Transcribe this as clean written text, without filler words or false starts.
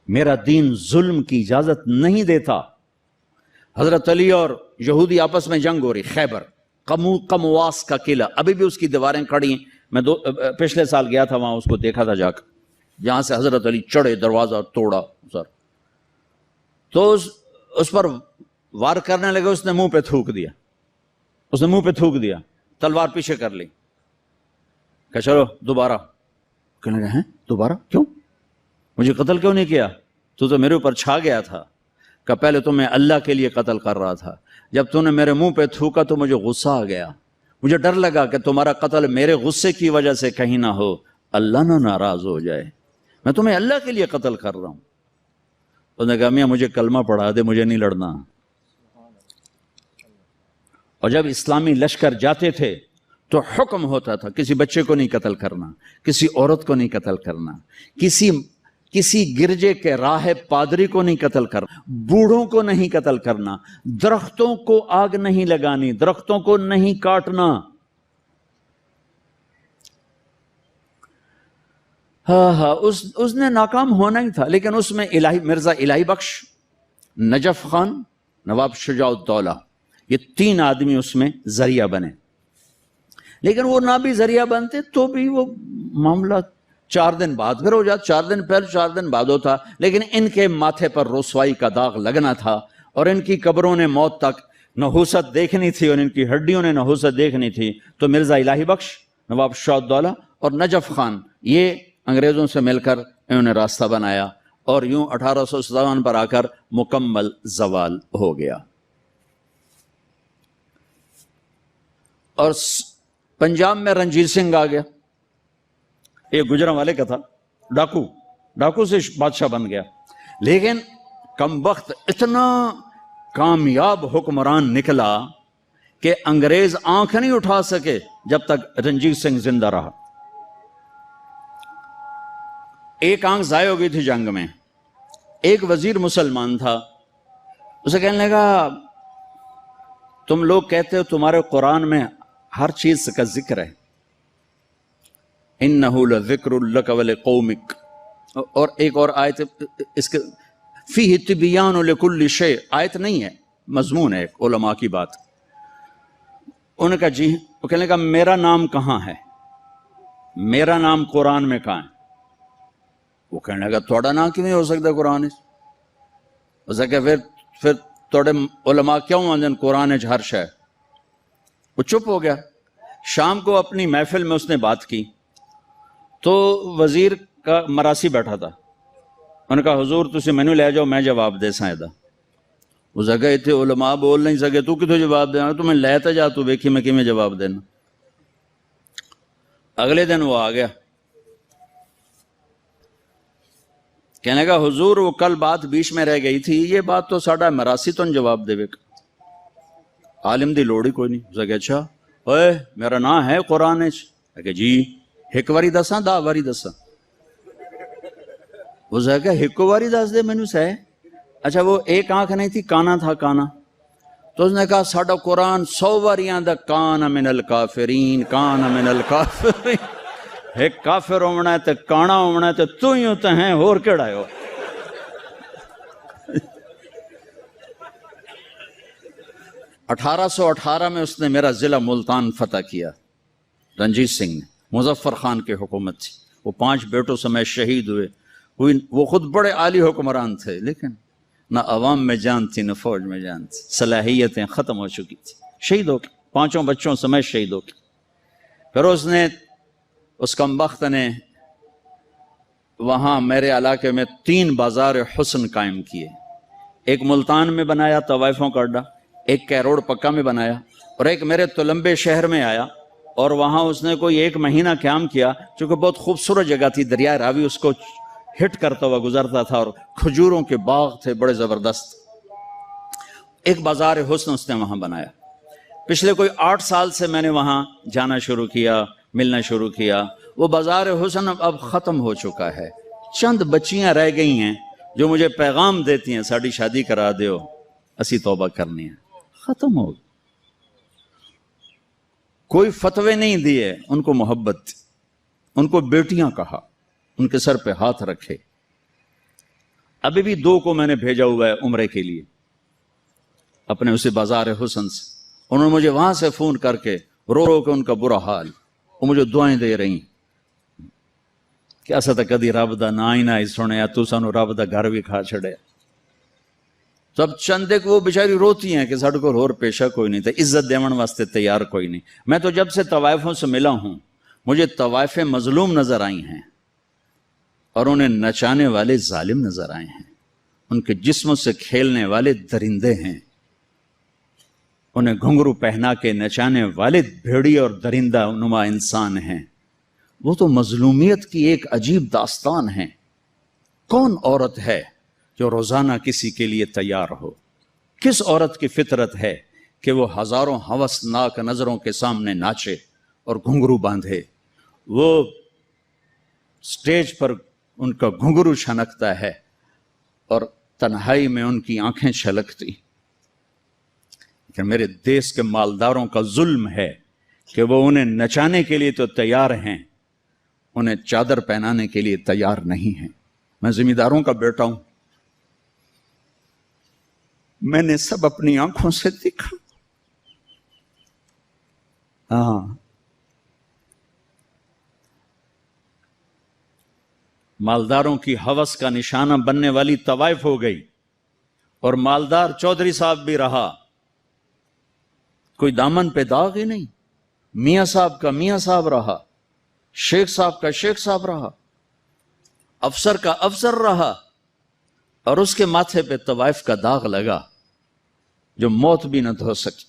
میرا دین ظلم کی اجازت نہیں دیتا۔ حضرت علی اور یہودی آپس میں جنگ ہو رہی، خیبر قمواس کا قلعہ، ابھی بھی اس کی دیواریں کھڑی ہیں۔ میں پچھلے سال گیا تھا وہاں، اس کو دیکھا تھا جا کر، جہاں سے حضرت علی چڑھے، دروازہ توڑا سر، تو اس پر وار کرنے لگے، اس نے منہ پہ تھوک دیا، اس نے منہ پہ تھوک دیا، تلوار پیچھے کر لی، کہ چلو دوبارہ۔ کہنے لگا ہیں دوبارہ کیوں؟ مجھے قتل کیوں نہیں کیا؟ تو میرے اوپر چھا گیا تھا، کہ پہلے تو میں اللہ کے لیے قتل کر رہا تھا، جب تو نے میرے منہ پہ تھوکا تو مجھے غصہ آ گیا، مجھے ڈر لگا کہ تمہارا قتل میرے غصے کی وجہ سے کہیں نہ ہو، اللہ نہ ناراض ہو جائے، میں تمہیں اللہ کے لیے قتل کر رہا ہوں۔ اس نے کہا میاں مجھے کلمہ پڑھا دے، مجھے نہیں لڑنا۔ اور جب اسلامی لشکر جاتے تھے تو حکم ہوتا تھا کسی بچے کو نہیں قتل کرنا، کسی عورت کو نہیں قتل کرنا، کسی گرجے کے راہب پادری کو نہیں قتل کرنا، بوڑھوں کو نہیں قتل کرنا، درختوں کو آگ نہیں لگانی، درختوں کو نہیں کاٹنا۔ ہاں اس نے ناکام ہونا ہی تھا، لیکن اس میں مرزا الہی بخش، نجف خان، نواب شجاع الدولہ، یہ 3 آدمی اس میں ذریعہ بنے۔ لیکن وہ نہ بھی ذریعہ بنتے تو بھی وہ معاملہ 4 دن بعد پھر ہو جاتا، 4 دن پہلے 4 دن بعد ہوتا، لیکن ان کے ماتھے پر رسوائی کا داغ لگنا تھا، اور ان کی قبروں نے موت تک نحوست دیکھنی تھی، اور ان کی ہڈیوں نے نحوست دیکھنی تھی۔ تو مرزا الہی بخش، نواب شجاع الدولہ اور نجف خان، یہ انگریزوں سے مل کر انہوں نے راستہ بنایا، اور یوں 1857 پر آ کر مکمل زوال ہو گیا۔ اور پنجاب میں رنجیت سنگھ آ گیا، ایک گجرانوالے کا تھا، ڈاکو سے بادشاہ بن گیا، لیکن کم وقت اتنا کامیاب حکمران نکلا کہ انگریز آنکھ نہیں اٹھا سکے جب تک رنجیت سنگھ زندہ رہا۔ ایک آنکھ ضائع ہو گئی تھی جنگ میں، ایک وزیر مسلمان تھا، اسے کہنے لگا تم لوگ کہتے ہو تمہارے قرآن میں ہر چیز کا ذکر ہے، انہ لذکر لک ولقومک، اور ایک اور آیت اس کے فیہ تبیان لکل شیء، آیت نہیں ہے، مضمون ہے علماء کی بات۔ انہوں نے کہا جی، وہ کہنے لگا میرا نام کہاں ہے، میرا نام قرآن میں کہاں ہے؟ وہ کہنے لگا تھوڑا نام کیوں نہیں ہو سکتا قرآن؟ اس نے کہا پھر توڑے علماء کیوں آندن قرآن ہر شے؟ وہ چپ ہو گیا۔ شام کو اپنی محفل میں اس نے بات کی تو وزیر کا مراسی بیٹھا تھا، انہوں نے کہا حضور تسی مینوں لے جاؤ، میں جواب دے ساں دا۔ اس نے کہا اتنے علماء بول نہیں سکے، تو کتوں جواب دینا؟ تو میں لے تا جا، تو ویکھی میں کیویں جواب دینا۔ اگلے دن وہ آ گیا، کہنے لگا حضور وہ کل بات بیچ میں رہ گئی تھی، یہ بات تو ساڈا مراسی تو جواب دے گا، عالم دی لوڑ ہی کوئی نہیں۔ اس نے کہا اچھا اوئے میرا نام ہے قرآن وچ؟ کہ جی، ایک واری دساں 10 واری دساں؟ اس نے کہا ایک واری دس دے مینوں سہ۔ اچھا وہ ایک آنکھ نہیں تھی، کانا تھا، کانا؟ تو اس نے کہا ساڈا قرآن 100 واریاں دا کان من الکافرین، کان من الکافرین، ایک کافر ہونا ہے تے کانا ہونا ہے تے تو ہی ہوتا ہے، اور کیڑا ہے؟ 1818 میں اس نے میرا ضلع ملتان فتح کیا، رنجیت سنگھ نے، مظفر خان کی حکومت تھی، وہ 5 بیٹوں سمیت شہید ہوئے۔ وہ خود بڑے عالی حکمران تھے، لیکن نہ عوام میں جان تھی نہ فوج میں جان تھی، صلاحیتیں ختم ہو چکی تھی، شہید ہو کے 5 بچوں سمیت شہید ہو کے۔ پھر اس کمبخت نے وہاں میرے علاقے میں 3 بازار حسن قائم کیے، ایک ملتان میں بنایا طوائفوں کا اڈا، ایک کیروڑ پکا میں بنایا، اور ایک میرے تلمبے شہر میں آیا، اور وہاں اس نے کوئی 1 مہینہ قیام کیا، چونکہ بہت خوبصورت جگہ تھی، دریائے راوی اس کو ہٹ کرتا ہوا گزرتا تھا، اور کھجوروں کے باغ تھے بڑے زبردست۔ ایک بازار حسن اس نے وہاں بنایا۔ پچھلے کوئی 8 سال سے میں نے وہاں جانا شروع کیا، ملنا شروع کیا۔ وہ بازار حسن اب ختم ہو چکا ہے، چند بچیاں رہ گئی ہیں جو مجھے پیغام دیتی ہیں ساڑی شادی کرا دیو، اسی توبہ کرنی ہے، ختم ہو گئی۔ کوئی فتوے نہیں دیے، ان کو محبت، ان کو بیٹیاں کہا، ان کے سر پہ ہاتھ رکھے۔ ابھی بھی 2 کو میں نے بھیجا ہوا ہے عمرے کے لیے اپنے اسے بازار حسن سے. انہوں نے مجھے وہاں سے فون کر کے رو رو کے ان کا برا حال, وہ مجھے دعائیں دے رہی کہ ایسا تو کدی رب دا نا ہی نہ سنیا, تو سانو رب دا گھر بھی کھا چھڑیا. سب چندے کو وہ بیچاری روتی ہیں کہ ساڈے کول ہور پیشہ کوئی نہیں تھا, عزت دیون واسطے تیار کوئی نہیں. میں تو جب سے طوائفوں سے ملا ہوں مجھے طوائفیں مظلوم نظر آئی ہیں اور انہیں نچانے والے ظالم نظر آئے ہیں. ان کے جسموں سے کھیلنے والے درندے ہیں, انہیں گھنگرو پہنا کے نچانے والے بھیڑی اور درندہ نما انسان ہیں. وہ تو مظلومیت کی ایک عجیب داستان ہے. کون عورت ہے جو روزانہ کسی کے لیے تیار ہو؟ کس عورت کی فطرت ہے کہ وہ ہزاروں ہوسناک نظروں کے سامنے ناچے اور گھنگرو باندھے؟ وہ سٹیج پر ان کا گھنگرو چھنکتا ہے اور تنہائی میں ان کی آنکھیں چھلکتی. کہ میرے دیس کے مالداروں کا ظلم ہے کہ وہ انہیں نچانے کے لیے تو تیار ہیں, انہیں چادر پہنانے کے لیے تیار نہیں ہیں. میں زمینداروں کا بیٹا ہوں, میں نے سب اپنی آنکھوں سے دیکھا. ہاں, مالداروں کی ہوس کا نشانہ بننے والی طوائف ہو گئی اور مالدار چودھری صاحب بھی رہا, کوئی دامن پہ داغ ہی نہیں. میاں صاحب کا میاں صاحب رہا, شیخ صاحب کا شیخ صاحب رہا, افسر کا افسر رہا, اور اس کے ماتھے پہ طوائف کا داغ لگا جو موت بھی نہ دھو سکی.